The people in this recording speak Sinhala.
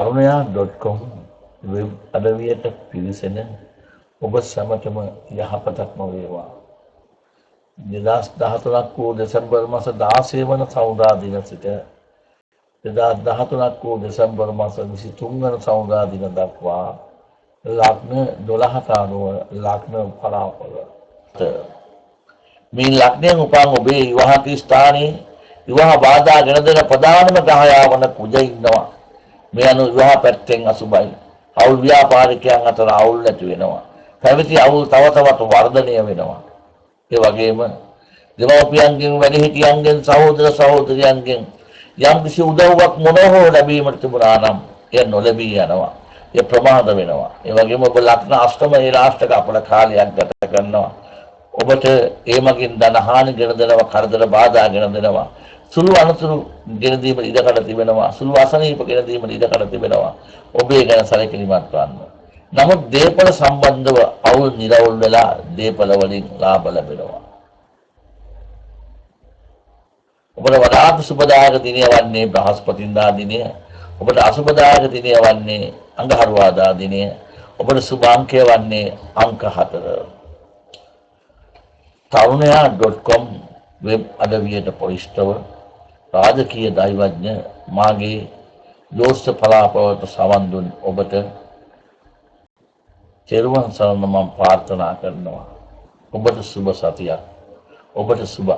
අරුණයා.com වෙබ් අඩවියට පිවිසෙන ඔබ සැමටම යහපතක්ම වේවා. 2013 වූ දෙසැම්බර් මාස 16 වන සවුදා දින සිට 2013 වූ දෙසැම්බර් මාස 23 වන සවුදා දින දක්වා ලග්න 12ට අනුව ලග්න පලාපල මේ ලග්නයෙන් උපන් ඔබේ විවාහ ස්ථානයේ විවාහ බාධා ගෙන දෙන ප්‍රධානම ග්‍රහයා වන කුජ ඉන්නවා. මේ අනුව විවාහ පැත්තෙන් අසුබයි. අවුල් ව්‍යාපාරිකයන් අතර අවුල් නැති වෙනවා. පැවති අවුල් තව තවත් වර්ධනය වෙනවා. ඒ වගේම දෙමව්පියන්ගෙන් වැඩිහිටියන්ගෙන් සහෝදර සහෝදරියන්ගෙන් යම් කිසි උදව්වක් මොනහෝ ලැබීමට තිබුණා නම් එය නොලැබී යනවා. ඒ ප්‍රමාද වෙනවා. ඒ වගේම ඔබ ලග්න අෂ්ටම ඒ රාෂ්ටක අපල කාලයක් ගත කරනවා. ඔබට ඒ මගින් ධන හානි ගෙන දෙනවා, කරදර බාධා ගෙන දෙනවා. සුළු අනතුරු ගෙන දීම ඉඩකඩ තිබෙනවා. සුළු අසනීප ගෙන දීම ඉඩකඩ තිබෙනවා. ඔබේ ගැන සැලකිලිමත් වන්න. නමුත් දේපල සම්බන්ධව අවුල් නිරවුල් වෙලා දේපල වලින් ලාභ ලැබෙනවා. ඔබට වඩාත් සුබදායක දිනය වන්නේ බ්‍රහස්පතින්දා දිනය. ඔබට අසුබදායක දිනය වන්නේ අඟහරුවාදා දිනය. ඔබට සුබ අංකය වන්නේ අංක 4. තරුණයා.com වෙබ් අඩවියට පොලිස්ටව රාජකීය දෛවඥ මාගේ ජෝස්ත පලාපවලට සවන් දුන් ඔබට තෙරුවන් සරණ මම ප්‍රාර්ථනා කරනවා. ඔබට සුබ සතියක්. ඔබට සුබ